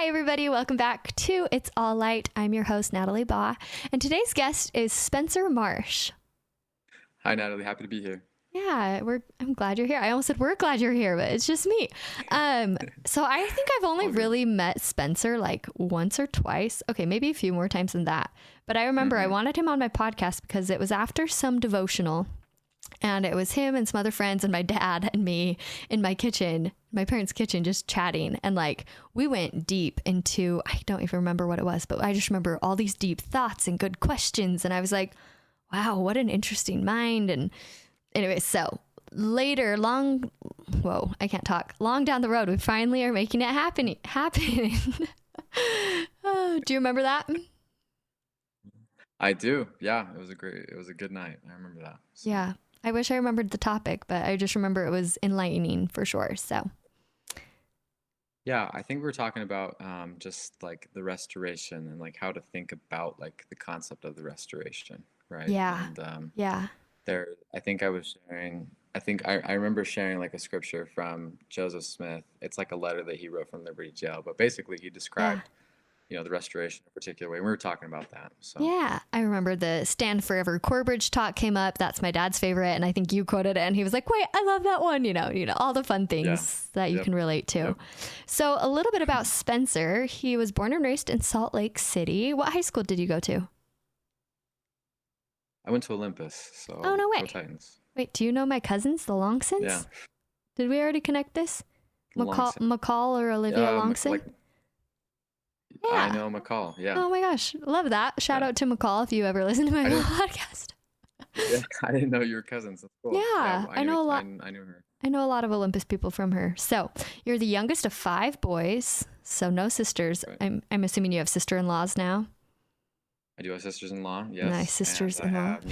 Hi, everybody. Welcome back to It's All Light. I'm your host, Natalie Baugh, and today's guest is Spencer Marsh. Hi, Natalie. Happy to be here. Yeah, I'm glad you're here. I almost said we're glad you're here, but it's just me. So I think I've only All good. really met Spencer like once or twice. Okay, maybe a few more times than that. But I remember I Mm-hmm. wanted him on my podcast because it was after some devotional, and it was him and some other friends and my dad and me in my kitchen, my parents' kitchen, just chatting. And like, we went deep into, I don't even remember what it was, but I just remember all these deep thoughts and good questions. And I was like, wow, what an interesting mind. And anyway, so later, whoa, I can't talk. Long down the road, we finally are making it happening. Oh, do you remember that? I do. Yeah, it was a good night. I remember that. So, Yeah. I wish I remembered the topic, but I just remember it was enlightening for sure. So, yeah, I think we're talking about just like the restoration and like how to think about like the concept of the restoration, right? yeah. And Yeah. there, I think I was sharing, I remember sharing like a scripture from Joseph Smith. It's like a letter that he wrote from Liberty Jail, but basically he Yeah. described, the restoration in a particular way. We were talking about that. So, Yeah. I remember the Stand Forever Corbridge talk came up. That's my dad's favorite. And I think you quoted it and he was like, wait, I love that one. All the fun yeah. things that you Yep. can relate to. Yep. So, a little bit about Spencer. He was born and raised in Salt Lake City. What high school did you go to? I went to Olympus, Oh, so no go way. Titans. Wait, do you know my cousins, the Yeah, Longsons? Did we already connect this? Longson. McCall or Olivia Longson? Like I Yeah. know McCall. Yeah, Oh my gosh. Love that. Shout yeah. out to McCall if you ever listen to my I didn't. podcast. Yeah, I didn't know you were cousins. That's cool. Yeah, Yeah, I knew. I knew her. I know a lot of Olympus people from her. So you're the youngest of five boys, so no sisters. Right. I'm assuming you have sister-in-laws now. I do have sisters-in-law. Nice Yes, and I sisters-in-law. have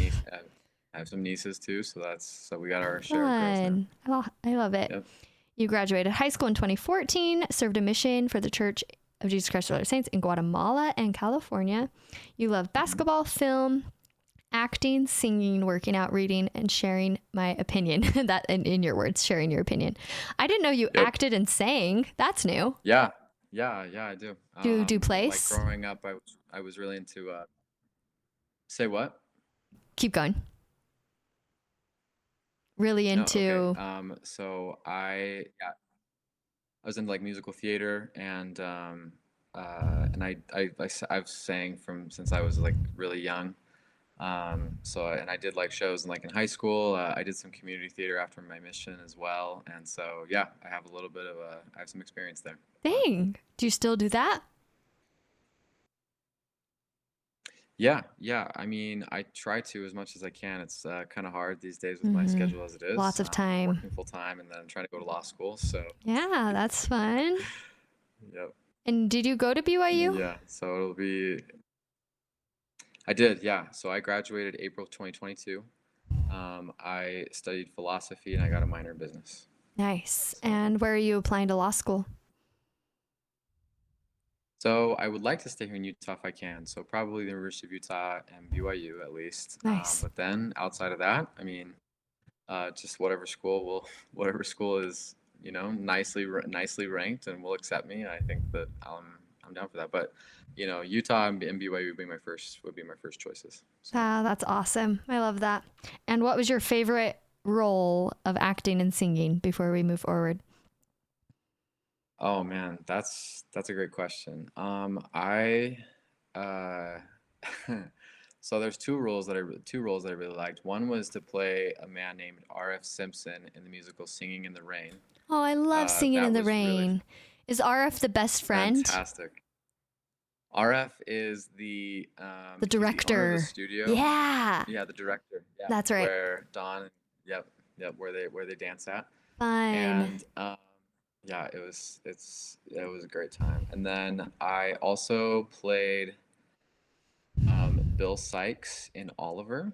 I have some nieces too. So we got our share of girls now. Fun. I love it. Yep. You graduated high school in 2014, served a mission for the Church of Jesus Christ of Latter Saints in Guatemala and California. You love Hmm. basketball, film, acting, singing, working out, reading, and sharing my opinion. That in your words, sharing your opinion. I didn't know you Yep. acted and sang. That's new. Yeah. Yeah. I do. Do Like plays? growing up, I was really into. Say what? Keep going. Really No. Okay. into. So I was into like musical theater and I've sang from since I was like really young. And I did like shows in like in high school. I did some community theater after my mission as well. And so yeah, I have some experience there. Dang. Do you still do that? Yeah. I mean, I try to as much as I can. It's kind of hard these days with my Mm-hmm. schedule as it is. Lots of time. Working full time and then trying to go to law school. So Yeah, that's fun. yep. And did you go to BYU? Yeah. So I did, yeah. So I graduated April 2022. I studied philosophy and I got a minor in business. Nice. So, And where are you applying to law school? so I would like to stay here in Utah if I can. So probably the University of Utah and BYU at least. Nice. But then outside of that, I mean, just whatever school is, nicely ranked and will accept me. I think that I'm down for that. But Utah and BYU would be my first choices. So. Ah, that's awesome. I love that. And what was your favorite role of acting and singing before we move forward? Oh man, that's a great question. I uh, so there's two roles that I really liked. One was to play a man named R.F. Simpson in the musical Singing in the Rain. Oh, I love Singing in That the was really Rain. Is RF the best friend? fantastic. R.F. is The he's the owner of the director. studio. Yeah, Yeah, the director. Yeah, that's right. where Don, yep, where they dance at. Fun. And yeah, it was a great time. And then I also played Bill Sykes in Oliver.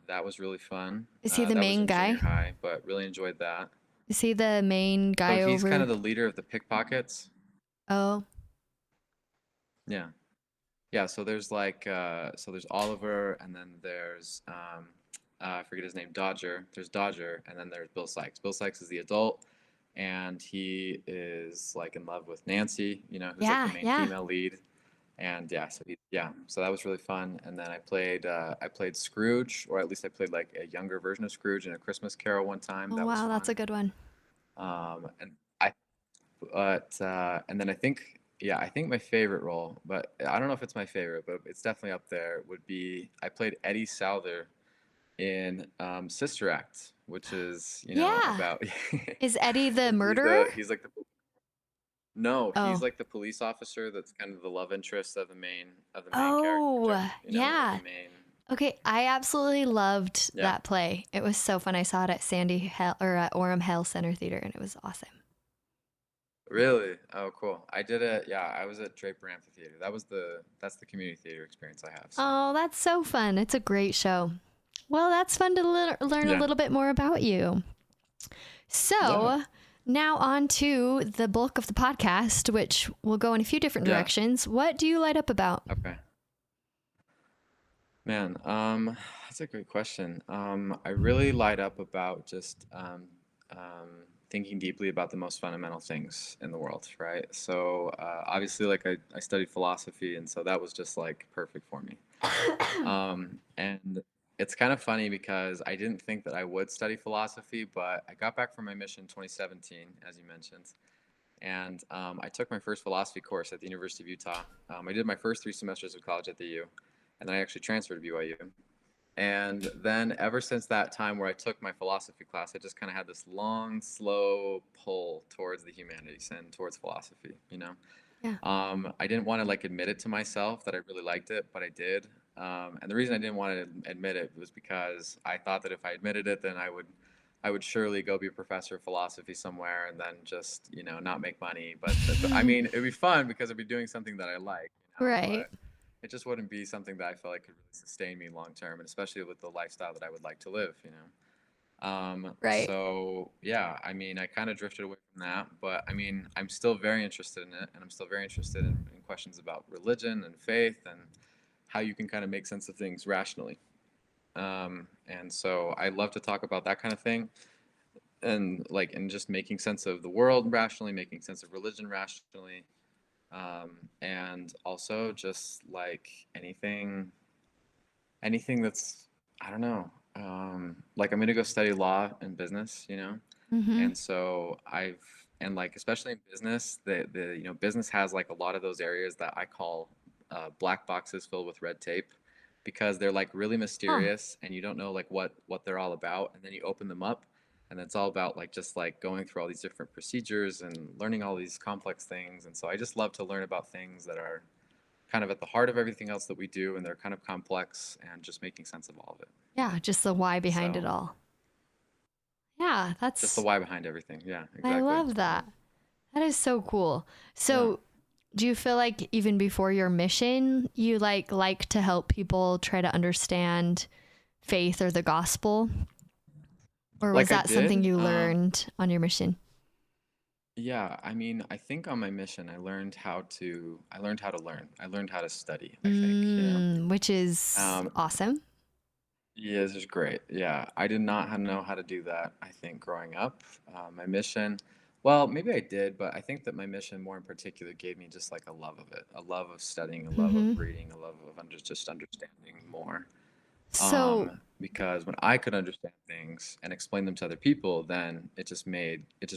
That was really fun. Is he the That was main in junior guy? high, but really enjoyed that. Is he the main So guy he's kind over? of the leader of the pickpockets. Oh, Yeah, yeah. So there's Oliver, and then there's I forget his name, Dodger. There's Dodger, and then there's Bill Sykes. Bill Sykes is the adult. and he is like in love with Nancy, who's like the Yeah, main yeah. female lead. And so that was really fun. And then I played Scrooge, or at least I played like a younger version of Scrooge in A Christmas Carol one time. Oh That was wow, that's fun. a good one. And I and then I think my favorite role, but I don't know if it's my favorite, but it's definitely up there, would be I played Eddie Souther in Sister Act, which is, Yeah. about Is Eddie the he's murderer? he's like the no, he's Oh. like the police officer that's kind of the love interest of the main character, Oh, of the yeah. main. Okay, I absolutely loved Yeah. that play. It was so fun. I saw it at Sandy Hell or at Orem Hell Center Theater, and it was awesome. Really? Oh, cool. I did it. Yeah, I was at Draper Amphitheater. That's the community theater experience I have. So. Oh, that's so fun. It's a great show. Well, that's fun to learn a Yeah. little bit more about you. Yeah. So, now on to the bulk of the podcast, which will go in a few different Yeah. directions. What do you light up about? Okay. Man, that's a great question. I really light up about just thinking deeply about the most fundamental things in the world, right? So obviously, like I studied philosophy, and so that was just like perfect for me. And it's kind of funny because I didn't think that I would study philosophy, but I got back from my mission in 2017, as you mentioned, and I took my first philosophy course at the University of Utah. I did my first 3 semesters of college at the U, and then I actually transferred to BYU. And then ever since that time where I took my philosophy class, I just kind of had this long, slow pull towards the humanities and towards philosophy, Yeah. I didn't want to like admit it to myself that I really liked it, but I did. And the reason I didn't want to admit it was because I thought that if I admitted it, then I would surely go be a professor of philosophy somewhere and then just, not make money. But I mean, it'd be fun because I'd be doing something that I like, Right. but it just wouldn't be something that I felt like could really sustain me long term, and especially with the lifestyle that I would like to live. Right. So yeah, I mean, I kind of drifted away from that, but I mean, I'm still very interested in it, and I'm still very interested in questions about religion and faith and how you can kind of make sense of things rationally. And so I love to talk about that kind of thing, and just making sense of the world rationally, making sense of religion rationally, and also just like anything that's, I don't know, like I'm gonna go study law and business. Mm-hmm. And so and like especially in business, the business has like a lot of those areas that I call black boxes filled with red tape, because they're like really Huh. mysterious and you don't know like what they're all about, and then you open them up and it's all about like just like going through all these different procedures and learning all these complex things. And so I just love to learn about things that are kind of at the heart of everything else that we do, and they're kind of complex, and just making sense of all of it. Yeah, just the why behind it So all. Yeah, just the that's why behind everything. Yeah, I exactly. love that. That is so cool. Yeah. So, do you feel like even before your mission, you like to help people try to understand faith or the gospel? Or was Like I that something did. you learned on your mission? Yeah, I mean, I think on my mission, I learned how to learn. I learned how to study, I think. Which is Um, awesome. yeah, this is great. Yeah, I did not know how to do that, I think, growing up. My mission, well, maybe I did, but I think that my mission more in particular gave me just like a love of it, a love of studying, a love of Hmm. reading, a love of just understanding more. So, Because when I could understand things and explain them to other people, then it just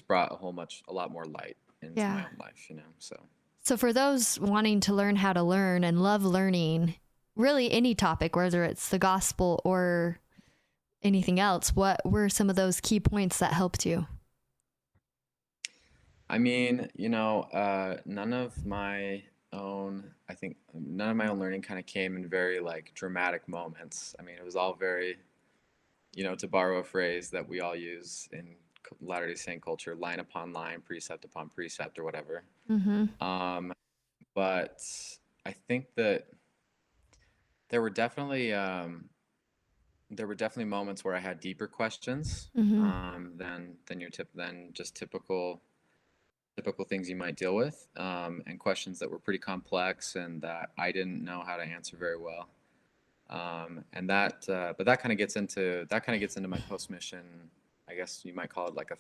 brought a lot more light into my yeah. own life. So So, for those wanting to learn how to learn and love learning, really any topic, whether it's the gospel or anything else, what were some of those key points that helped you? I mean, I think none of my own learning kind of came in very like dramatic moments. I mean, it was all very, to borrow a phrase that we all use in Latter-day Saint culture, line upon line, precept upon precept, or whatever. Mm-hmm. Um, but I think that there were definitely um, there were definitely moments where I had deeper questions, Mm-hmm. than just typical things you might deal with, and questions that were pretty complex and that I didn't know how to answer very well. But that kind of gets into my post mission. I guess you might call it like a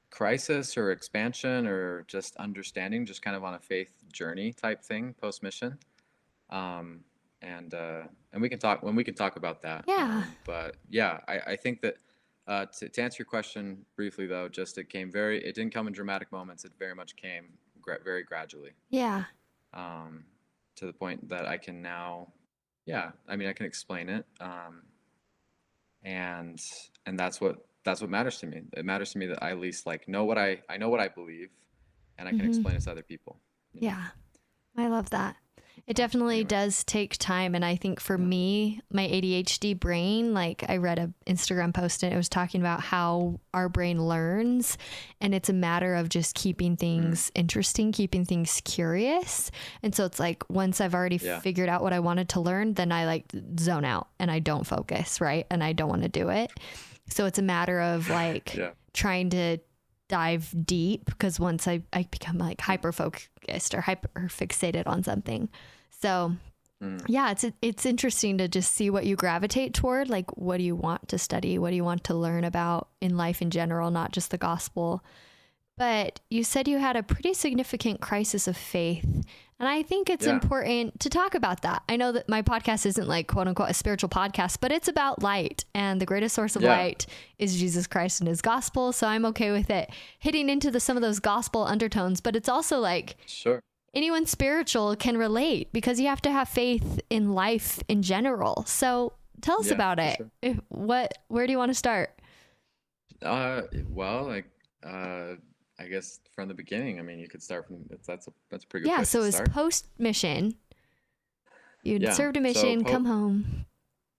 crisis or expansion or just understanding, just kind of on a faith journey type thing post mission. Um, and we can talk when we can talk about that. Yeah. But yeah, I think that to answer your question briefly though, just it didn't come in dramatic moments. It very much came very gradually, Yeah. um, to the point that I can now, yeah, I mean, I can explain it. And that's what matters to me. It matters to me that I at least like I know what I believe, and I can Hmm. explain it to other people. You know. Yeah. I love that. It So, definitely anyways, does take time. And I think for yeah. me, my ADHD brain, like I read a Instagram post and it was talking about how our brain learns. And it's a matter of just keeping Mm, things interesting, keeping things curious. And so it's like once I've already yeah. figured out what I wanted to learn, then I like zone out and I don't focus, right? And I don't want to do it. So it's a matter of like Yeah. trying to dive deep because once I become like Mm, hyper focused or hyper fixated on something. So mm, yeah, it's interesting to just see what you gravitate toward. Like, what do you want to study? What do you want to learn about in life in general, not just the gospel? But you said you had a pretty significant crisis of faith. And I think it's yeah. important to talk about that. I know that my podcast isn't like quote unquote a spiritual podcast, but it's about light. And the greatest source of Yeah. light is Jesus Christ and his gospel. So I'm okay with it hitting into some of those gospel undertones. But it's also like Sure. anyone spiritual can relate because you have to have faith in life in general. So tell us Yeah, about for it. sure. Where do you want to start? Well, like, I guess from the beginning. I mean, you could start from that's a pretty good Yeah. place So to it was start. post mission. You'd Yeah. served a So mission, come home.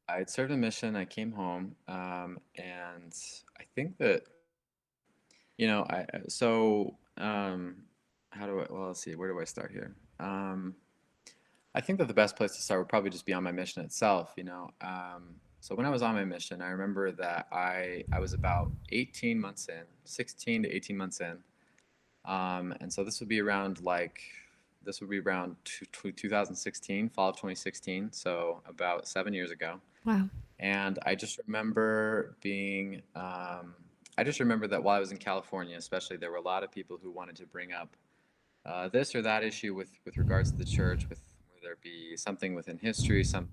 I had served a mission. I came home, and I think that I so how do I? Well, let's see. Where do I start here? I think that the best place to start would probably just be on my mission itself. So when I was on my mission, I remember that I was about 18 months in, 16 to 18 months in. And so this would be around 2016, fall of 2016, so about 7 years ago. Wow. And I just remember that while I was in California, especially, there were a lot of people who wanted to bring up this or that issue with regards to the church, with whether it be something within history, some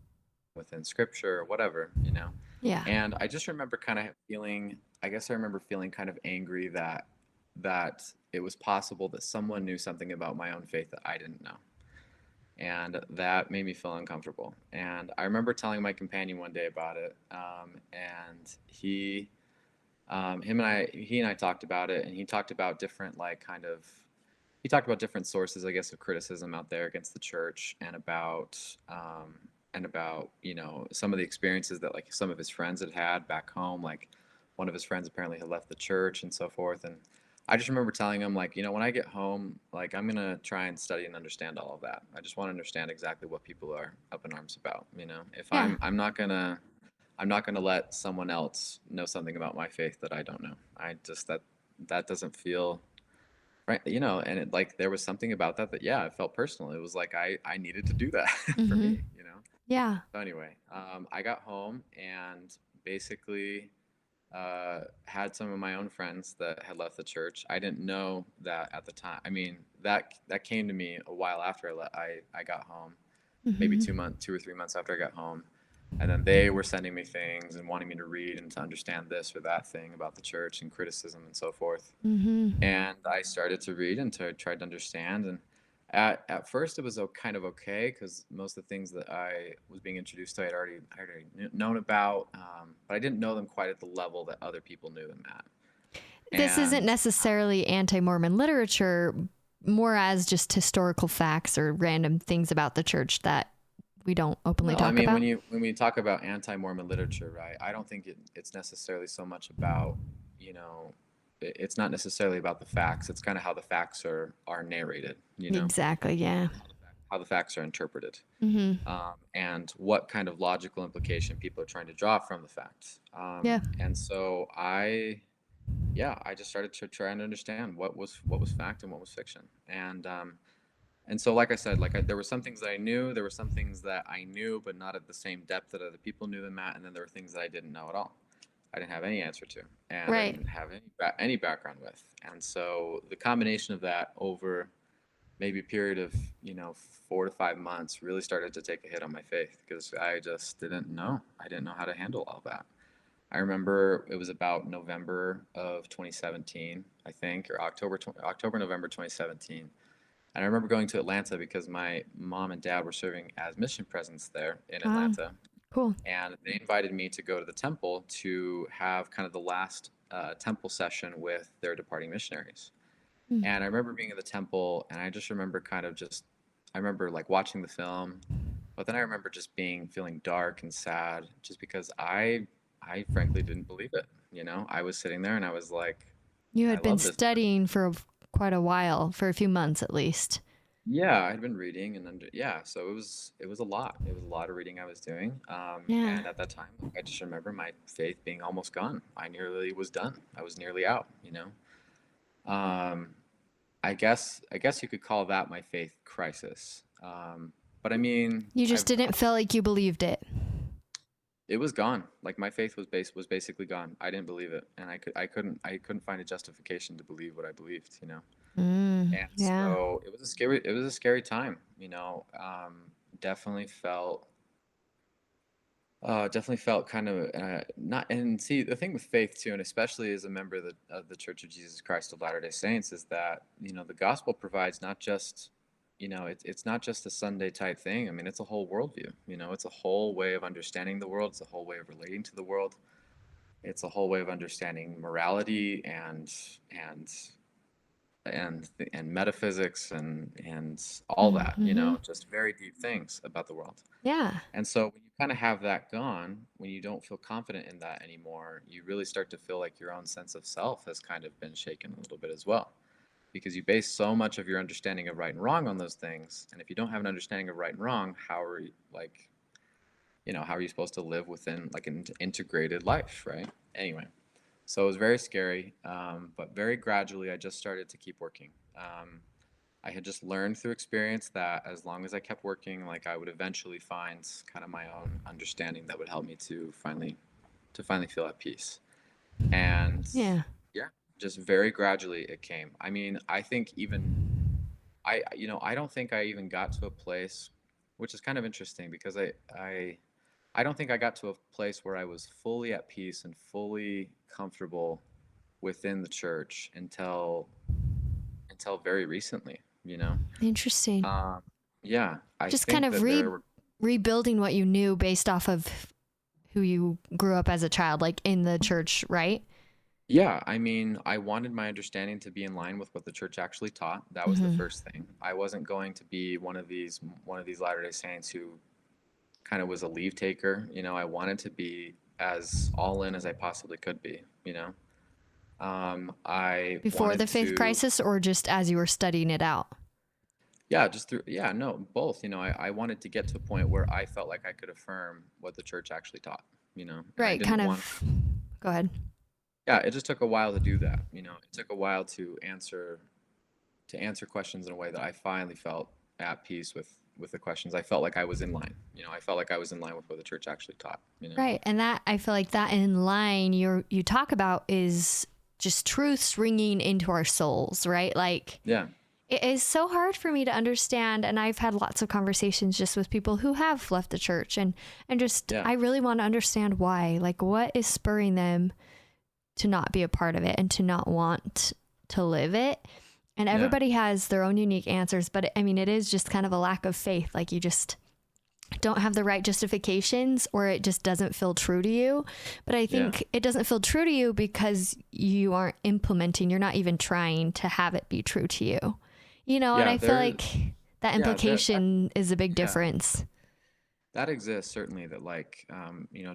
within scripture, or whatever, you know. Yeah. And I just remember kind of feeling, I guess I remember feeling kind of angry that it was possible that someone knew something about my own faith that I didn't know. And that made me feel uncomfortable. And I remember telling my companion one day about it, and he and I talked about it, and he talked about he talked about different sources, I guess, of criticism out there against the church, and about some of the experiences that like some of his friends had had back home. Like one of his friends apparently had left the church and so forth. And I just remember telling him, like, when I get home, like, I'm gonna try and study and understand all of that. I just want to understand exactly what people are up in arms about. If Yeah. I'm not gonna let someone else know something about my faith that I don't know. I just that doesn't feel right. And like there was something about that yeah, I felt personal. It was like I needed to do that for Mm-hmm. me. Yeah. So anyway, I got home and basically had some of my own friends that had left the church. I didn't know that at the time. I mean, that came to me a while after I got home, maybe Mm-hmm. 2 or 3 months after I got home. And then they were sending me things and wanting me to read and to understand this or that thing about the church and criticism and so forth. Mm-hmm. And I started to read and tried to understand. And at first, it was kind of okay because most of the things that I was being introduced to, I already known about, but I didn't know them quite at the level that other people knew them at. This isn't And necessarily anti-Mormon literature, more as just historical facts or random things about the church that we don't openly no, I talk mean about. when we talk about anti-Mormon literature, right? I don't think it's necessarily so much about, you know, it's not necessarily about the facts. It's kind of how the facts are narrated, Exactly. Yeah. how the facts are interpreted. Mm-hmm. And what kind of logical implication people are trying to draw from the facts. Yeah. And so I just started to try and understand what was fact and what was fiction. And so, like I said, there were some things that I knew, there were some things that I knew, but not at the same depth that other people knew them at, and then there were things that I didn't know at all. I didn't have any answer to, and I Right. didn't have any background with. And so the combination of that over maybe a period of, 4 to 5 months really started to take a hit on my faith because I just didn't know. I didn't know how to handle all that. I remember it was about November of 2017, I think, or October, November 2017. And I remember going to Atlanta because my mom and dad were serving as mission presents there in Wow. Atlanta. Cool. And they invited me to go to the temple to have kind of the last temple session with their departing missionaries. Mm. And I remember being in the temple, and I just remember I remember like watching the film, but then I remember just feeling dark and sad, just because I frankly didn't believe it. I was sitting there and I was like, You I had been love this. studying for quite a while, for a few months at least. Yeah, I had been reading and yeah, so it was a lot. It was a lot of reading I was doing. Yeah. And at that time, I just remember my faith being almost gone. I nearly was done. I was nearly out. Um, I guess you could call that my faith crisis. But I mean, You just didn't feel like you believed it. it was gone. Like my faith was basically gone. I didn't believe it, and I couldn't find a justification to believe what I believed. And Yeah. so it was a scary time. Definitely felt kind of not. And see, the thing with faith too, and especially as a member of the Church of Jesus Christ of Latter-day Saints, is that the gospel provides not just it's not just a Sunday type thing. I mean, it's a whole worldview. It's a whole way of understanding the world. It's a whole way of relating to the world. It's a whole way of understanding morality and and metaphysics and all that. Mm-hmm. Just very deep things about the world. Yeah. And so when you kind of have that gone, when you don't feel confident in that anymore, you really start to feel like your own sense of self has kind of been shaken a little bit as well. Because you base so much of your understanding of right and wrong on those things. And if you don't have an understanding of right and wrong, how are you supposed to live within like an integrated life, right? Anyway, so it was very scary, but very gradually I just started to keep working. I had just learned through experience that as long as I kept working, like I would eventually find kind of my own understanding that would help me to finally feel at peace. And Yeah. yeah, just very gradually it came. I mean, I think even I don't think I even got to a place, which is kind of interesting because I don't think I got to a place where I was fully at peace and fully comfortable within the church until very recently, you know. Interesting. Um, yeah, I Just kind think of that there were. rebuilding what you knew based off of who you grew up as a child, like in the church, right? Yeah, I mean, I wanted my understanding to be in line with what the church actually taught. That was the Mm-hmm. first thing. I wasn't going to be one of these Latter-day Saints who kind of was a leave taker. I wanted to be as all in as I possibly could be. I Before wanted the faith to, crisis, or just as you were studying it out? yeah, just through, yeah, no, both. I wanted to get to a point where I felt like I could affirm what the church actually taught. And I Right. didn't Kind want. of. Go ahead. Yeah, it just took a while to do that. It took a while to answer questions in a way that I finally felt at peace with the questions. I felt like I was in line. I felt like I was in line with what the church actually taught. Right. And that, I feel like that in line you talk about is just truths ringing into our souls, right? Like Yeah, it is so hard for me to understand, and I've had lots of conversations just with people who have left the church, and just yeah, I really want to understand why. Like what is spurring them to not be a part of it and to not want to live it? And yeah, everybody has their own unique answers, but I mean it is just kind of a lack of faith. Like you just don't have the right justifications, or it just doesn't feel true to you. But I yeah, think it doesn't feel true to you because you aren't implementing, you're not even trying to have it be true to you. And yeah. I feel like that Yeah, implication is a big yeah, difference. that exists certainly. That like,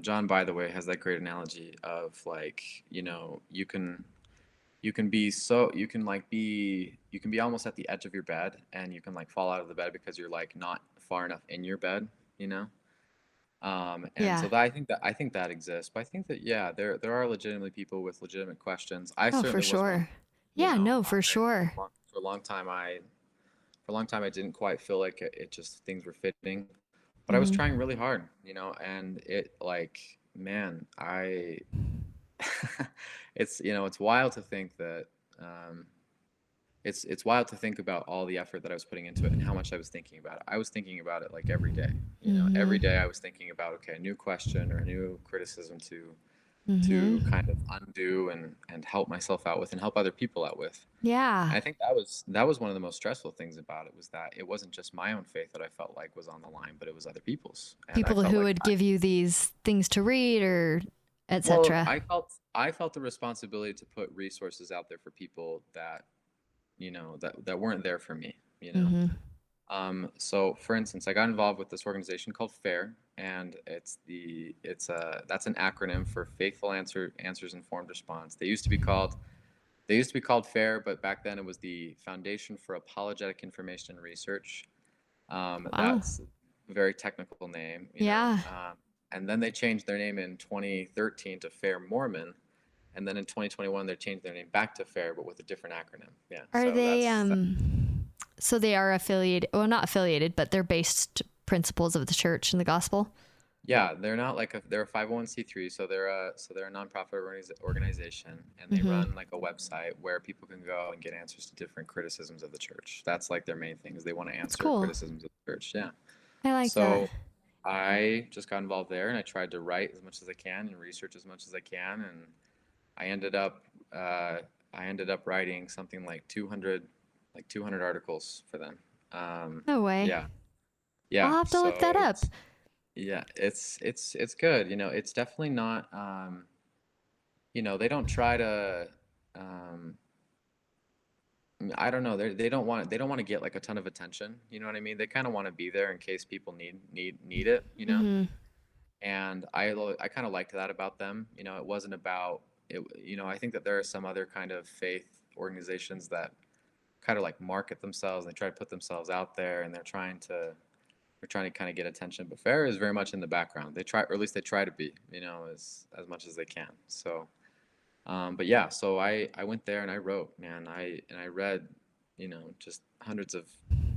John, by the way, has that great analogy of like, you can be almost at the edge of your bed, and you can like fall out of the bed because you're like not far enough in your bed, you know. And Yeah. so I think that exists, but I think that yeah, there are legitimately people with legitimate questions. I Oh, for certainly was one. sure. Yeah, no, for I sure. for a long time I didn't quite feel like it just things were fitting, but I was Hmm. trying really hard, and it like man, it's wild to think that um, it's wild to think about all the effort that I was putting into it and how much I was thinking about it. I was thinking about it like every day. Every Mm-hmm. day I was thinking about, okay, a new question or a new criticism to Mm-hmm. kind of undo and help myself out with and help other people out with. Yeah. And I think that was one of the most stressful things about it, was that it wasn't just my own faith that I felt like was on the line, but it was other people's. And I People felt who like would give you these things to read or well, etc. I felt the responsibility to put resources out there for people that that weren't there for me. Mm-hmm. So for instance, I got involved with this organization called FAIR, and that's an acronym for Faithful Answers Informed Response. They used to be called FAIR, but back then it was the Foundation for Apologetic Information and Research. Wow. That's a very technical name, Yeah. and then they changed their name in 2013 to FAIR Mormon, and then in 2021 they changed their name back to FAIR, but with a different acronym. Yeah, Are so they that's that. so they are affiliated, well not affiliated, but they're based principles of the church and the gospel? Yeah, they're not like they're a 501(c)(3), so they're a nonprofit organization, and they Mm-hmm. run like a website where people can go and get answers to different criticisms of the church. That's like their main thing, is they want to That's answer cool. criticisms of the church. Yeah. I like that. So I just got involved there, and I tried to write as much as I can and research as much as I can, and I ended up uh, I ended up writing something like 200 articles for them. No way. Yeah, I'll yeah. have to look So that up. it's good. It's definitely not. They don't try to. Um, I don't know. They don't want to get like a ton of attention. You know what I mean? They kind of want to be there in case people need it. Mm-hmm. And I kind of liked that about them. It wasn't about it. I think that there are some other kind of faith organizations that kind of like market themselves. They try to put themselves out there, and they're trying to kind of get attention. But Fair is very much in the background. They try, or at least they try to be, as much as they can. So, but yeah, so I went there and I wrote, man. I read, just hundreds of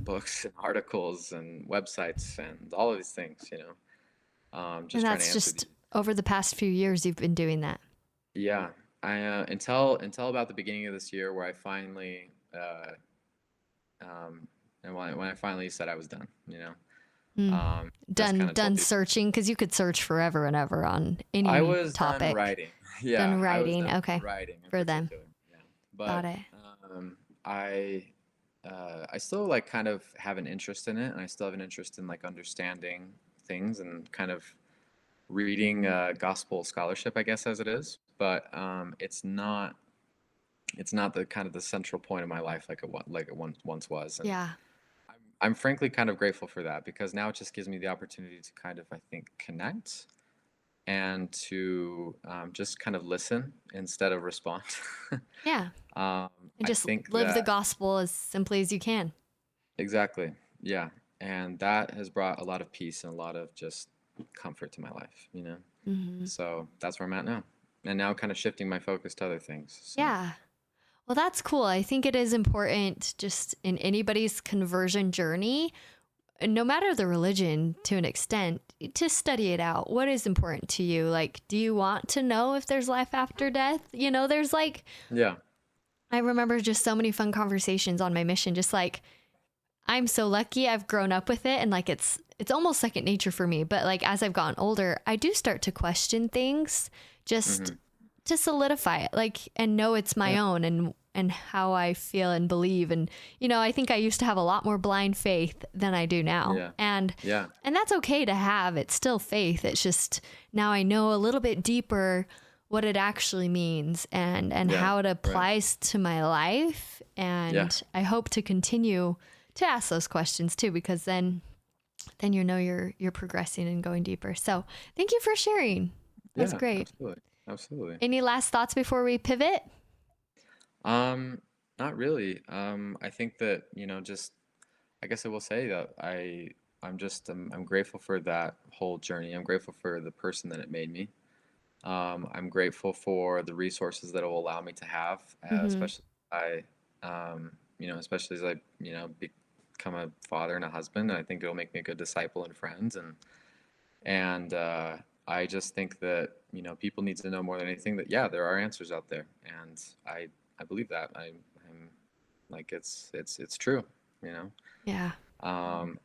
books and articles and websites and all of these things. And Just trying to that's answer just these. over the past few years you've been doing that. Yeah, I until about the beginning of this year, where I finally and when I finally said I was done. Mm. Just Done kind of told done people. search because you could search forever and ever on I any was done topic. writing. Done Yeah, I was writing. done Okay. writing in For them. particular. Yeah, Got but it. um, I I still like kind of have an interest in it, and I still have an interest in like understanding things and kind of reading gospel scholarship, I guess, as it is. But it's not the kind of the central point of my life like it once was, and Yeah. I'm frankly kind of grateful for that, because now it just gives me the opportunity to kind of, I think, connect and to just kind of listen instead of respond. Yeah. And I just think live the that gospel as simply as you can. exactly, yeah, and that has brought a lot of peace and a lot of just comfort to my life. Hmm. So that's where I'm at now, and now kind of shifting my focus to other things. So Yeah. Well, that's cool. I think it is important just in anybody's conversion journey, no matter the religion to an extent, to study it out. What is important to you? Like, do you want to know if there's life after death? There's like, yeah, I remember just so many fun conversations on my mission, just like, I'm so lucky I've grown up with it and like it's almost second nature for me. But like as I've gotten older, I do start to question things just hmm, to solidify it, like and know it's my yeah, own and how I feel and believe. And I think I used to have a lot more blind faith than I do now. yeah, And yeah, that's okay to have. It's still faith. It's just now I know a little bit deeper what it actually means and yeah, how it right, applies to my life. yeah, And I hope to continue to ask those questions too, because then you're progressing and going deeper. So thank you for sharing. That's yeah, great. absolutely, absolutely. Any last thoughts before we pivot? Um, Not really. I think that, just I guess I will say that I'm grateful for that whole journey. I'm grateful for the person that it made me. I'm grateful for the resources that it will allow me to have, Mm-hmm. especially as I, become a father and a husband. I think it'll make me a good disciple and friends, and I just think that, people need to know more than anything that, yeah, there are answers out there. And I believe that. I'm like, it's true, you know? Yeah.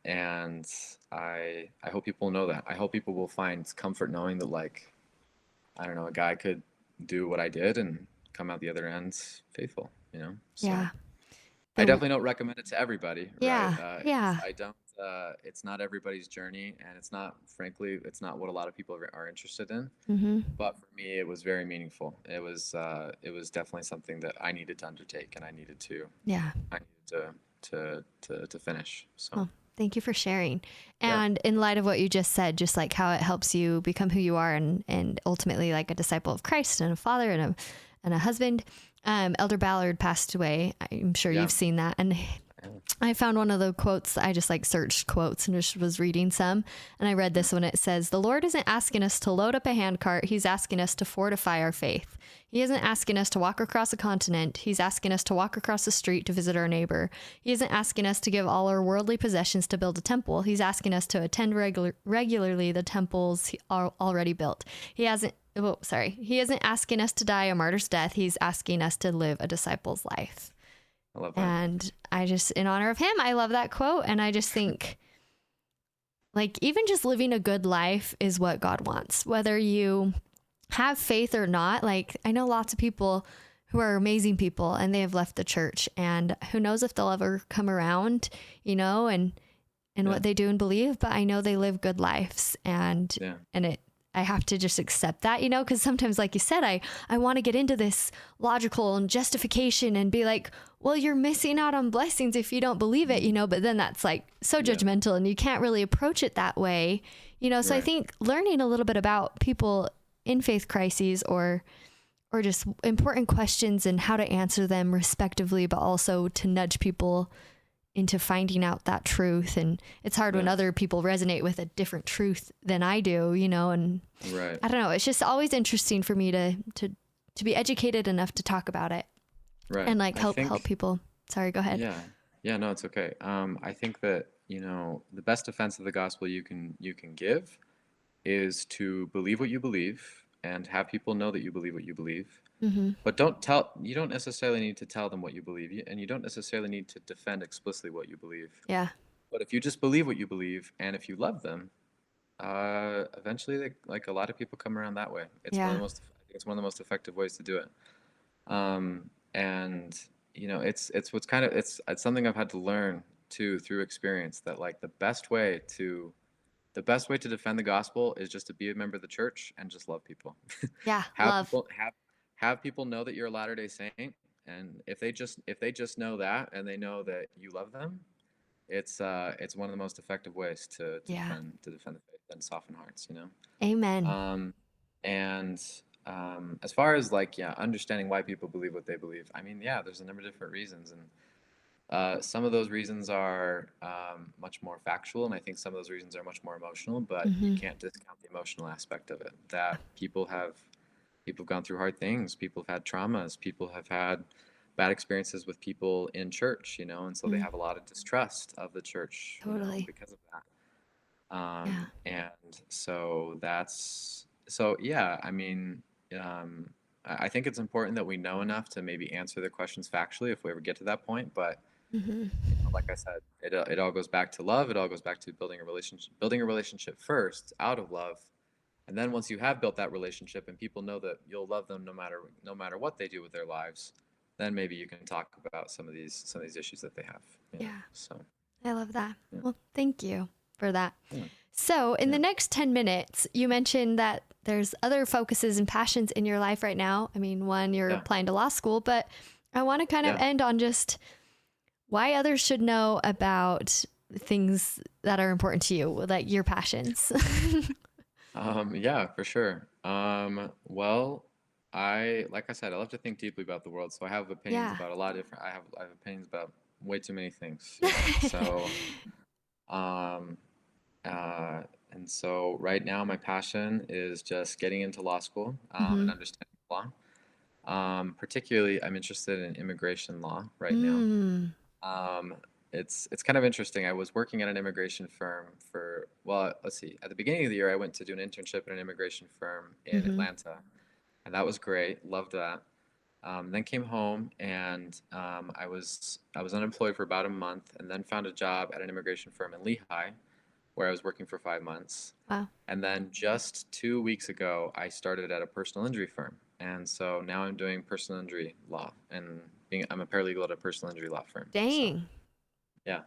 And I hope people know that. I hope people will find comfort knowing that, like, I don't know, a guy could do what I did and come out the other end faithful, So Yeah. I The definitely don't recommend it to everybody, right? yeah. Yeah. It's not everybody's journey, and frankly, it's not what a lot of people are interested in. Mhm. But for me, it was very meaningful. It was definitely something that I needed to undertake, and Yeah. I needed to finish. So Well, thank you for sharing. yeah, And in light of what you just said, just like how it helps you become who you are and ultimately like a disciple of Christ and a father and a husband. Elder Ballard passed away. I'm sure yeah, you've seen that. And yeah, I found one of the quotes. I just like searched quotes and just was reading some. And I read this one. It says, "The Lord isn't asking us to load up a handcart. He's asking us to fortify our faith. He isn't asking us to walk across a continent. He's asking us to walk across the street to visit our neighbor. He isn't asking us to give all our worldly possessions to build a temple. He's asking us to attend regularly the temples he already built. He hasn't, oh, sorry. He isn't asking us to die a martyr's death. He's asking us to live a disciple's life." I love that. And I just, in honor of him, I love that quote. And I just think, like, even just living a good life is what God wants, whether you have faith or not. Like, I know lots of people who are amazing people and they have left the church, and who knows if they'll ever come around, and Yeah, what they do and believe, but I know they live good lives, and yeah, I have to just accept that, because sometimes, like you said, I want to get into this logical and justification and be like, well, you're missing out on blessings if you don't believe it, but then that's like so yeah, judgmental and you can't really approach it that way, so I right, think learning a little bit about people in faith crises or just important questions and how to answer them respectively, but also to nudge people into finding out that truth. And it's hard when yeah, other people resonate with a different truth than I do, and right, I don't know. It's just always interesting for me to be educated enough to talk about it right. and like I help think, people. Sorry, go ahead. yeah, yeah, no, it's okay. I think that, the best defense of the gospel you can give is to believe what you believe and have people know that you believe what you believe. Mm-hmm. But you don't necessarily need to tell them what you believe, and you don't necessarily need to defend explicitly what you believe. Yeah. But if you just believe what you believe, and if you love them, eventually, like a lot of people come around that way. Yeah. I think it's one of the most effective ways to do it. And it's something I've had to learn too through experience that, like, the best way to defend the gospel is just to be a member of the church and just love people. Yeah. have Love. people have have people know that you're a Latter-day Saint, and if they just know that and they know that you love them, it's one of the most effective ways Yeah. to defend the faith and soften hearts. Amen. Um, and as far as, like, yeah, understanding why people believe what they believe, I mean, yeah, there's a number of different reasons, and some of those reasons are much more factual, and I think some of those reasons are much more emotional. But you Mm-hmm. can't discount the emotional aspect of it. That people have gone through hard things. People have had traumas. People have had bad experiences with people in church, and so they Mm, have a lot of distrust of the church, totally. because of that. Yeah. And so yeah. I mean, I think it's important that we know enough to maybe answer the questions factually if we ever get to that point. But Mm-hmm. like I said, it all goes back to love. It all goes back to building a relationship first out of love, and then once you have built that relationship and people know that you'll love them no matter what they do with their lives, then maybe you can talk about some of these issues that they have. Yeah. So I love that. yeah, Well, thank you for that. yeah, So, in yeah, the next 10 minutes, you mentioned that there's other focuses and passions in your life right now. I mean, one, you're yeah, applying to law school, but I want to kind of yeah. end on just why others should know about things that are important to you, like your passions. Yeah, for sure. Well, like I said, I love to think deeply about the world, so I have opinions Yeah. about a lot of different. I have opinions about way too many things. So, um, uh, and so right now, my passion is just getting into law school, and Mm-hmm. understanding law. Particularly, I'm interested in immigration law right now. Mm. Um, it's kind of interesting. I was working at an immigration firm for, well, let's see. At the beginning of the year, I went to do an internship at an immigration firm in Mm-hmm. Atlanta, and that was great. Loved that. Then came home and I was unemployed for about a month, and then found a job at an immigration firm in Lehigh, where I was working for 5 months. Wow. And then just 2 weeks ago, I started at a personal injury firm, and so now I'm doing personal injury law, and I'm a paralegal at a personal injury law firm. So Dang. yeah,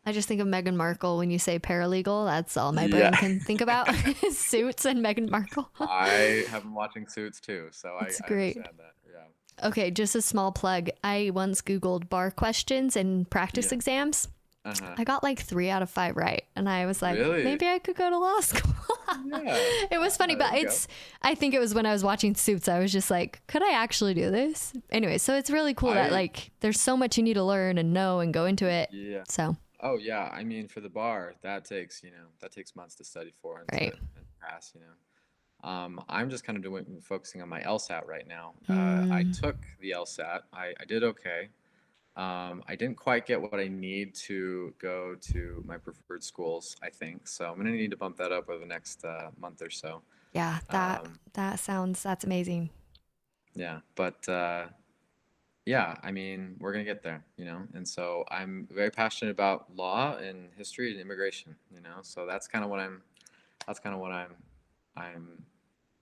I just think of Meghan Markle when you say paralegal. That's all my yeah. brain can think about. Suits and Meghan Markle. I have been watching Suits too, so I, It's I great. understand that. Yeah. Okay, just a small plug. I once Googled bar questions and practice Yeah. exams. Uh-huh. I got like 3 out of 5 right. And I was like, Really? maybe I could go to law school. Yeah. It was funny, There but you go. I think it was when I was watching Suits, I was just like, could I actually do this? Anyway, so it's really cool that I like there's so much you need to learn and know and go into it. Yeah. So, Oh yeah. I mean, for the bar, that takes months to study for and right. and pass. I'm just kind of focusing on my LSAT right now. I Mm, took the LSAT. I did okay. I didn't quite get what I need to go to my preferred schools, I think. So I'm gonna need to bump that up over the next month or so. yeah, Um, that's amazing. yeah, but yeah, I mean, we're gonna get there, And so I'm very passionate about law and history and immigration. So that's kind of what I'm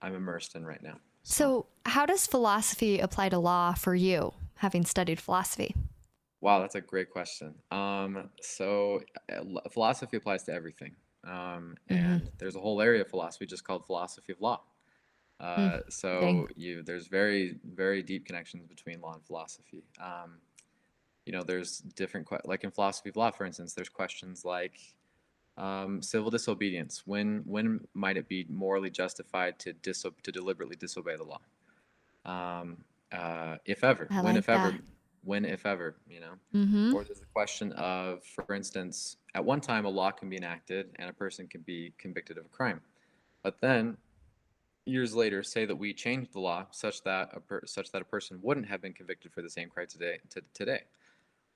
I'm immersed in right now. So. So, how does philosophy apply to law for you, having studied philosophy? Wow, that's a great question. Philosophy applies to everything, Mm-hmm. and there's a whole area of philosophy just called philosophy of law. Mm, dang. There's very, very deep connections between law and philosophy. There's like in philosophy of law, for instance, there's questions like civil disobedience. When might it be morally justified to deliberately disobey the law? If ever, I like that. when, if ever. Mm-hmm. Or there's the question of, for instance, at one time a law can be enacted and a person can be convicted of a crime. But then years later, say that we change the law such that a person wouldn't have been convicted for the same crime today.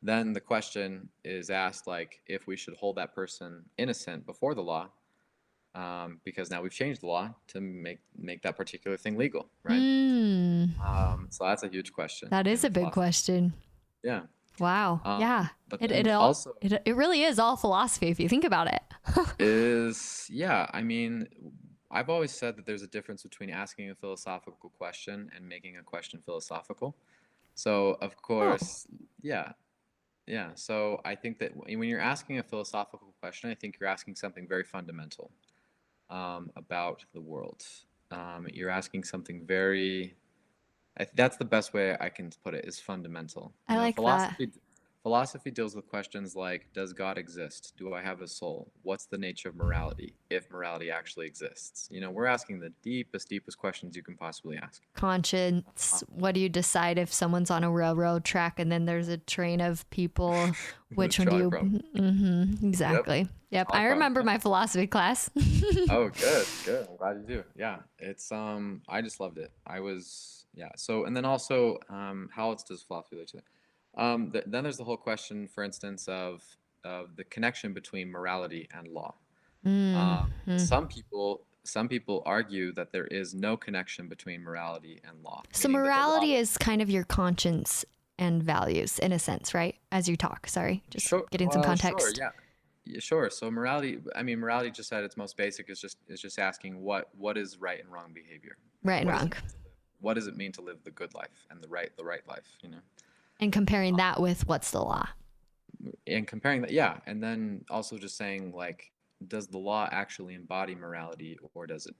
Then the question is asked, like, if we should hold that person innocent before the law, because now we've changed the law to make that particular thing legal, right? Mm, So that's a huge question that is in a big philosophy. question. Yeah. Wow. Yeah. But It then all also it really is all philosophy if you think about it. yeah, I mean, I've always said that there's a difference between asking a philosophical question and making a question philosophical. So, of Oh, course, yeah, yeah. So I think that when you're asking a philosophical question, I think you're asking something very fundamental about the world. You're asking something very that's the best way I can put it, is fundamental. I like that. Philosophy deals with questions like, does God exist? Do I have a soul? What's the nature of morality, if morality actually exists? We're asking the deepest, deepest questions you can possibly ask. Conscience. Uh, What do you decide if someone's on a railroad track and then there's a train of people? Which one do Trolley you? problem. Yep, Exactly. Yep. trolley I problem. remember Yep. my philosophy class. Oh, good, good. I'm glad you do. Yeah, I just loved it. Yeah. So, and then also, how else does philosophy relate to it? Then there's the whole question, for instance, of the connection between morality and law. Mm-hmm. Some people argue that there is no connection between morality and law, So meaning that the law. morality is kind of your conscience and values in a sense, right? As you talk. Sorry, just Sure. getting some Well, sure. context. Yeah. Yeah, sure. So morality, I mean, morality just at its most basic is just asking what is right and wrong behavior. Right and What does it wrong. mean to live? What does it mean to live the good life and the right life? And comparing that with what's the law. And comparing that, yeah, and then also just saying, like, does the law actually embody morality, or does it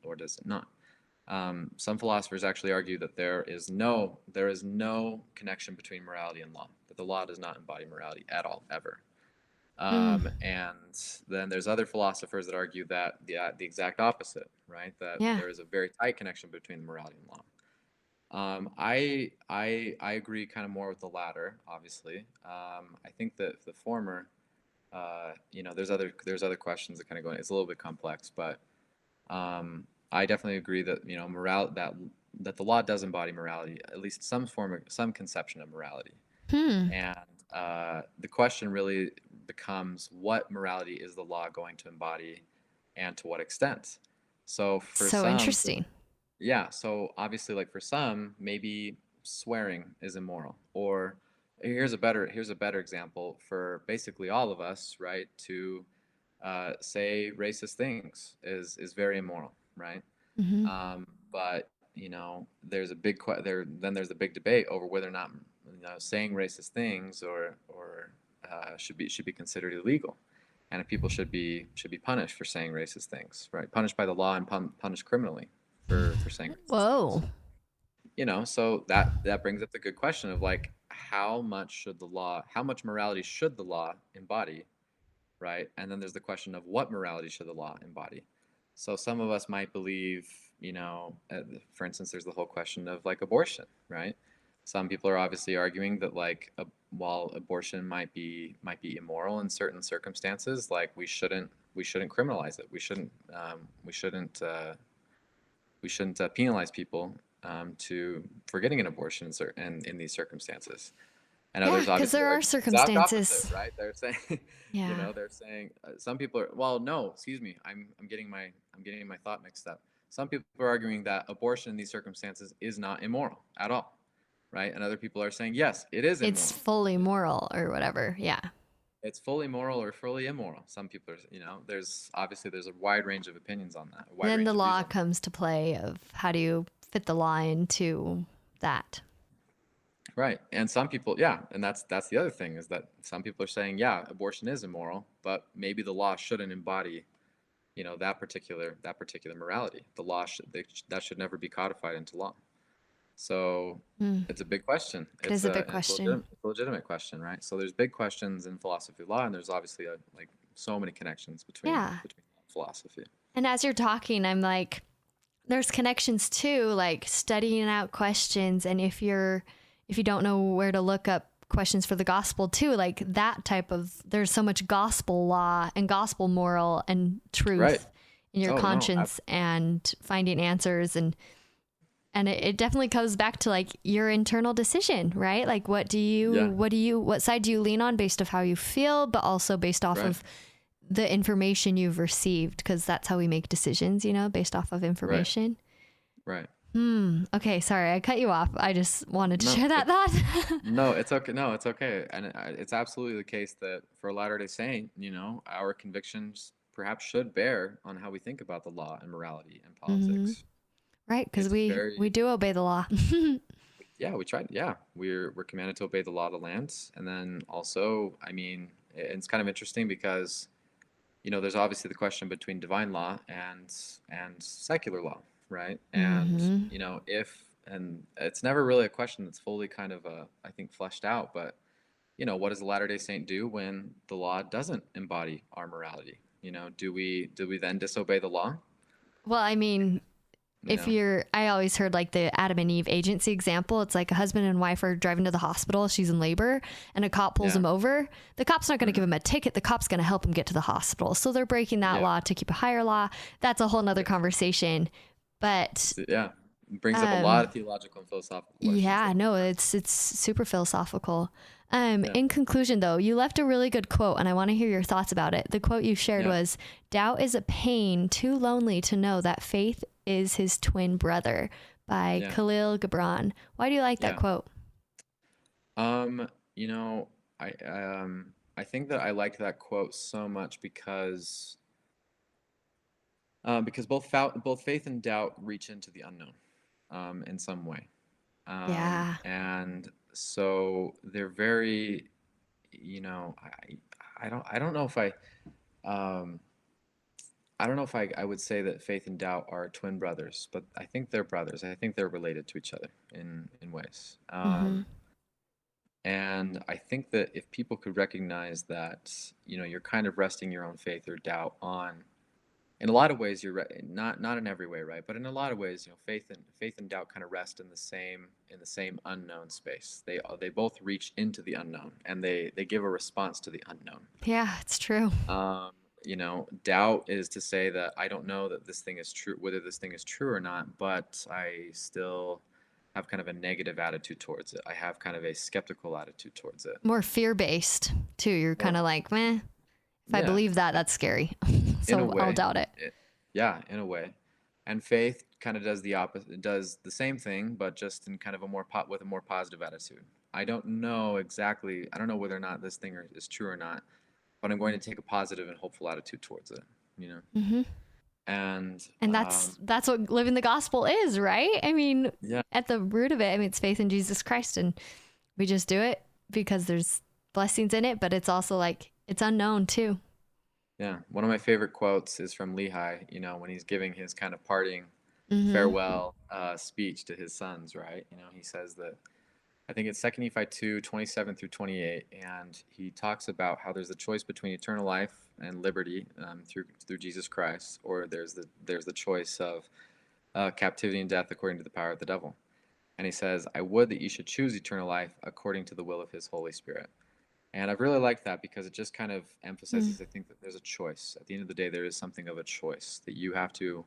not? Some philosophers actually argue that there is no connection between morality and law, that the law does not embody morality at all, ever. Mm, And then there's other philosophers that argue that the exact opposite, right? That yeah. there is a very tight connection between morality and law. I agree kind of more with the latter, obviously. I think that the former, there's other questions that kind of go in. It's a little bit complex, but I definitely agree that that the law does embody morality, at least some conception of morality. Hmm. And the question really becomes, what morality is the law going to embody, and to what extent? So for So some, interesting. yeah, so obviously, like for some, maybe swearing is immoral. Or here's a better example for basically all of us, right? To say racist things is very immoral, right? Hmm. But there's a big there. Then there's a big debate over whether or not saying racist things or should be considered illegal, and if people should be punished for saying racist things, right? Punished by the law and punished criminally for saying racist Whoa. things. So that brings up the good question of like how much morality should the law embody, right? And then there's the question of what morality should the law embody. So some of us might believe, for instance, there's the whole question of like abortion, right? Some people are obviously arguing that like while abortion might be immoral in certain circumstances, like we shouldn't criminalize it. We shouldn't penalize people to for getting an abortion in these circumstances. And Yeah, others because obviously there are argue the exact opposite, circumstances. right? They're saying, Yeah. they're saying some people are, well, no, excuse me, I'm getting my thought mixed up. Some people are arguing that abortion in these circumstances is not immoral at all, right? And other people are saying, yes, it is It's immoral. fully moral or whatever. Yeah. It's fully moral or fully immoral. Some people are, there's a wide range of opinions on that, a And wide then the range of views law on that. comes to play of how do you fit the law into that. Right. And some people, yeah, and that's the other thing is that some people are saying, yeah, abortion is immoral, but maybe the law shouldn't embody, that particular morality. The law that should never be codified into law. So Mm, it's a big question. it is a big It's a question. legitimate question, right? So there's big questions in philosophy of law, and there's obviously like so many connections between Yeah. philosophy. And as you're talking, I'm like, there's connections too, like studying out questions. And if you don't know where to look up questions for the gospel too, like that type of, there's so much gospel law and gospel moral and Right. truth in your Oh no. conscience and finding answers. And it definitely comes back to like your internal decision, right? Like Yeah. what side do you lean on based off how you feel, but also based off Right. of the information you've received, because that's how we make decisions, based off of Right. information. Right. Okay, sorry, I cut you off. I just wanted to No. share that thought. No, it's okay. No, it's okay. And it's absolutely the case that for a Latter-day Saint, our convictions perhaps should bear on how we think about the law and morality and Hmm. politics. Right, because It's we very, do obey the law. yeah, we tried. Yeah, we're commanded to obey the law of the land. And then also, I mean, it's kind of interesting because, there's obviously the question between divine law and secular law, right? And, Hmm. if and it's never really a question that's fully kind of I think fleshed out, but what does a Latter-day Saint do when the law doesn't embody our morality? Do we then disobey the law? Well, I mean, You know? I always heard like the Adam and Eve agency example. It's like a husband and wife are driving to the hospital. She's in labor and a cop pulls Yeah. him over. The cop's not going to give Hmm. him a ticket. The cop's going to help him get to the hospital. So they're breaking that Yeah. law to keep a higher law. That's a whole nother Yeah. conversation. But Yeah. It brings up a lot um, of theological and philosophical questions yeah, that no, it's super philosophical. yeah. In conclusion, though, you left a really good quote, and I want to hear your thoughts about it. The quote you shared Yeah. was, "Doubt is a pain too lonely to know that faith is his twin brother," by Yeah. Khalil Gibran. Why do you like that Yeah. quote? Um, you know, I think that I liked that quote so much because both faith and doubt reach into the unknown in some way. Yeah. And so they're very, I don't know if um, I don't know if I would say that faith and doubt are twin brothers, but I think they're brothers. I think they're related to each other in ways. Mm-hmm. And I think that if people could recognize that, you're kind of resting your own faith or doubt on, in a lot of ways, not in every way, right? But in a lot of ways, faith and doubt kind of rest in the same unknown space. They both reach into the unknown, and they give a response to the unknown. Yeah, it's true. Um, Doubt is to say that I don't know that this thing is true, whether this thing is true or not, but I still have kind of a negative attitude towards it. I have kind of a skeptical attitude towards it. More fear-based too. You're Or kind of like, meh, if I yeah, believe that, that's scary. in a So I'll way. doubt it. Yeah, in a way. And faith kind of does the opposite, does the same thing, but just in kind of a with a more positive attitude. I don't know exactly. I don't know whether or not this thing is true or not, but I'm going to take a positive and hopeful attitude towards it. You know, Hmm. and And that's what living the gospel is, right? I mean, yeah, at the root of it, I mean, it's faith in Jesus Christ, and we just do it because there's blessings in it, but it's also like it's unknown too. yeah. One of my favorite quotes is from Lehi. You know, when he's giving his kind of parting Hmm. farewell speech to his sons, right? You know, he says that I think it's 2 Nephi 2, 27 through 28, and he talks about how there's a choice between eternal life and liberty through Jesus Christ, or there's the choice of captivity and death according to the power of the devil. And he says, I would that you should choose eternal life according to the will of his Holy Spirit. And I've really liked that because it just kind of Mm. emphasizes, I think, that there's a choice. At the end of the day, there is something of a choice that you have to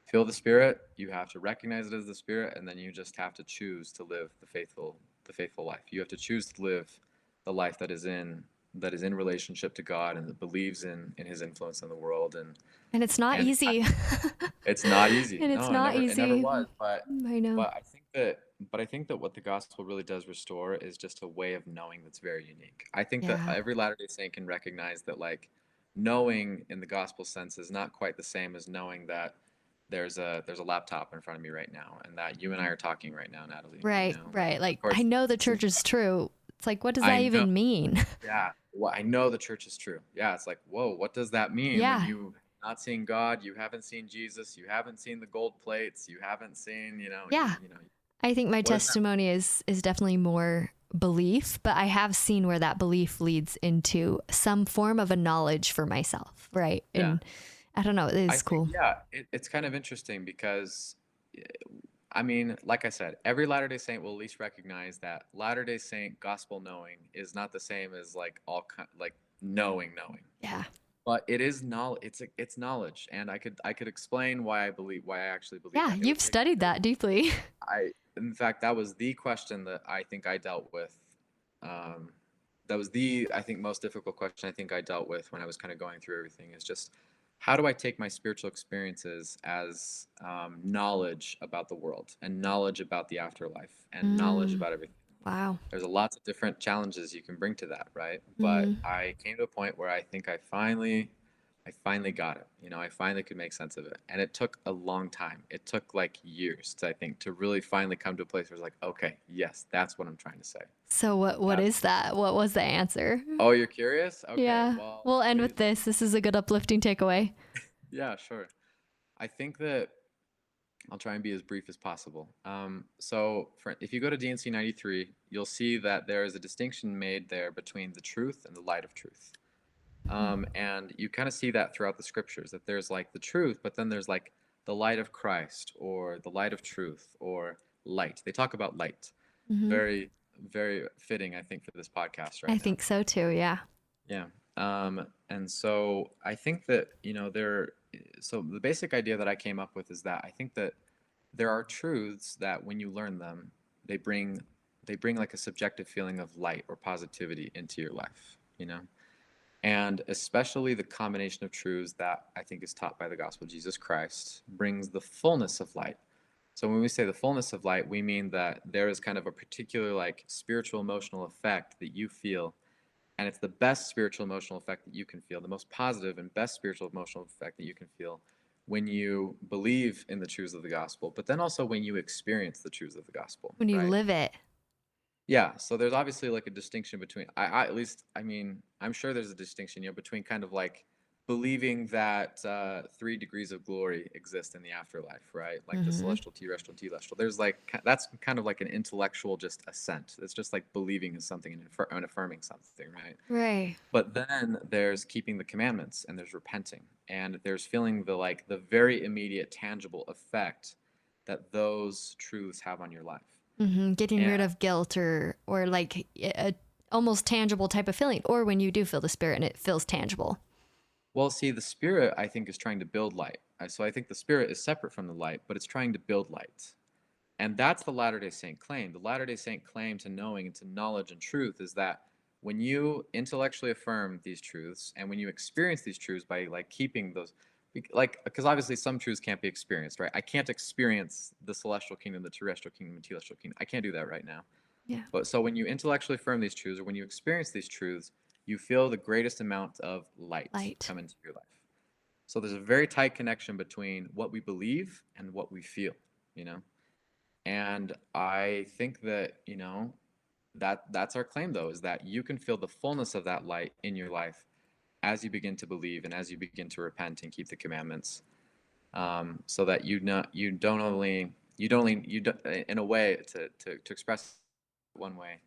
feel the Spirit, you have to recognize it as the Spirit, and then you just have to choose to live the faithful life. You have to choose to live the life that is in relationship to God and that believes in His influence in the world. And And it's not and I, easy. it's not easy. And it's No, it not never easy. was. But I know. but I think that but I think that what the gospel really does restore is just a way of knowing that's very unique. I think that Yeah. every Latter-day Saint can recognize that, like, knowing in the gospel sense is not quite the same as knowing that there's a laptop in front of me right now and that you and I are talking right now, Natalie. You Right, know, right. of Like, I course, know the it's church is true. It's like, what does that I know. even mean? Yeah. Well, I know the church is true. Yeah, it's like, whoa, what does that mean when Yeah. you not seen God, you haven't seen Jesus, you haven't seen the gold plates, you haven't seen, Yeah. I think my what does that mean? testimony is definitely more belief, but I have seen where that belief leads into some form of a knowledge for myself, right? Yeah. And I don't know, it I is think, cool. yeah, it's kind of interesting because, eh, I mean, like I said, every Latter-day Saint will at least recognize that Latter-day Saint gospel knowing is not the same as like like knowing. Yeah. But it is knowledge. It's knowledge, and I could explain why I actually believe Yeah, that. you've studied that deeply. In fact, that was the question that I think I dealt with. Um, that was the, I think, most difficult question I think I dealt with when I was kind of going through everything, is just how do I take my spiritual experiences as knowledge about the world and knowledge about the afterlife and knowledge Mm, about everything. wow. There's a lots of different challenges you can bring to that, right? But Hmm. I came to a point where I think I finally got it. I finally could make sense of it. And it took a long time. It took like years, I think, to really finally come to a place where it's like, okay, yes, that's what I'm trying to say. So what That's is that? What was the answer? Oh, you're curious? Okay, Yeah. well, We'll end with please. this. This is a good uplifting takeaway. Yeah, sure. I think that I'll try and be as brief as possible. If you go to D&C 93, you'll see that there is a distinction made there between the truth and the light of truth. And you kind of see that throughout the scriptures, that there's like the truth, but then there's like the light of Christ or the light of truth or light. They talk about light. Hmm. Very, very fitting, I think, for this podcast I right now. think so too. Yeah. Yeah. And so I think that, so the basic idea that I came up with is that I think that there are truths that when you learn them, they bring they bring like a subjective feeling of light or positivity into your life. And especially the combination of truths that I think is taught by the gospel of Jesus Christ brings the fullness of light. So when we say the fullness of light, we mean that there is kind of a particular like spiritual emotional effect that you feel, and it's the best spiritual emotional effect that you can feel, the most positive and best spiritual emotional effect that you can feel when you believe in the truths of the gospel, but then also when you experience the truths of the gospel, When you right? live it. Yeah, so there's obviously like a distinction between I at least I mean I'm sure there's a distinction, between kind of like believing that 3 degrees of glory exist in the afterlife, right? Like the Hmm. celestial, terrestrial, telestial. There's like that's kind of like an intellectual just assent. It's just like believing in something and affirming something, right? Right. But then there's keeping the commandments and there's repenting and there's feeling the very immediate tangible effect that those truths have on your life. Getting And rid of guilt or like a almost tangible type of feeling, or when you do feel the spirit and it feels tangible. well, see, the spirit I think is trying to build light. So I think the spirit is separate from the light, but it's trying to build light. And that's the Latter-day Saint claim. The Latter-day Saint claim to knowing and to knowledge and truth is that when you intellectually affirm these truths and when you experience these truths by like keeping those, like, because obviously some truths can't be experienced, right? I can't experience the celestial kingdom, the terrestrial kingdom, the telestial kingdom. I can't do that right now. Yeah. But so when you intellectually affirm these truths, or when you experience these truths, you feel the greatest amount of light come into your life. So there's a very tight connection between what we believe and what we feel, you know? And I think that, you know, that's our claim though, is that you can feel the fullness of that light in your life as you begin to believe and as you begin to repent and keep the commandments. So that you don't only, in a way, to express one way,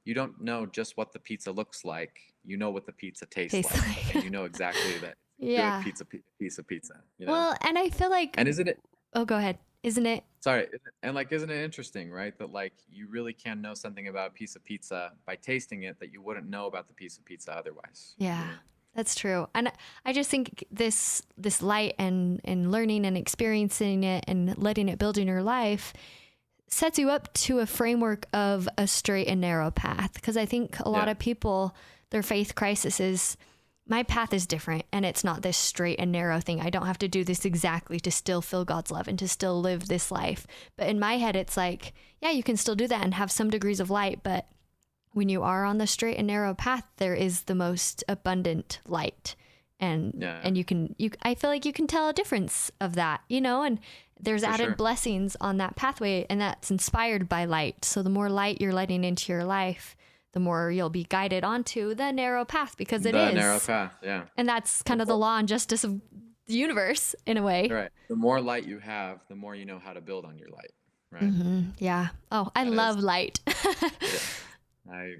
you don't know just what the pizza looks like, you know what the pizza tastes like. And you know exactly that Yeah. good piece of pizza, you know? Well, and I feel like, And isn't it, oh, go ahead. Isn't it? sorry, and like, isn't it interesting, right? That like you really can know something about a piece of pizza by tasting it that you wouldn't know about the piece of pizza otherwise. Yeah. You know? That's true. And I just think this light and learning and experiencing it and letting it build in your life sets you up to a framework of a straight and narrow path. Because I think a lot of people, their faith crisis is, my path is different and it's not this straight and narrow thing. I don't have to do this exactly to still feel God's love and to still live this life. But in my head, it's like, yeah, you can still do that and have some degrees of light. But when you are on the straight and narrow path, there is the most abundant light. And I feel like you can tell a difference of that, you know, and there's added blessings on that pathway, and that's inspired by light. So the more light you're letting into your life, the more you'll be guided onto the narrow path, because it is the narrow path. Yeah. And that's kind of the law and justice of the universe in a way. Right. The more light you have, the more you know how to build on your light. Right. Mm-hmm. Yeah. Oh, I love light. I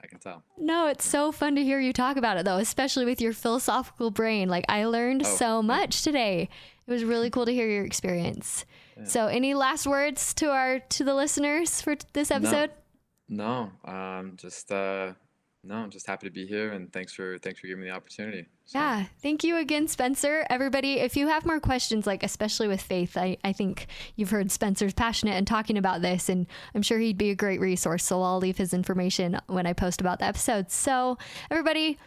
can tell. No, it's so fun to hear you talk about it though, especially with your philosophical brain. Like, I learned so much today. It was really cool to hear your experience. Yeah. So any last words to the listeners for this episode? No, just happy to be here, and thanks for giving me the opportunity. So. Yeah, thank you again, Spencer. Everybody, if you have more questions, like especially with faith, I think you've heard Spencer's passionate and talking about this, and I'm sure he'd be a great resource. So I'll leave his information when I post about the episode. So everybody,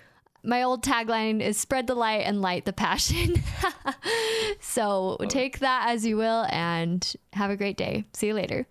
my old tagline is spread the light and light the passion. So take that as you will, and have a great day. See you later.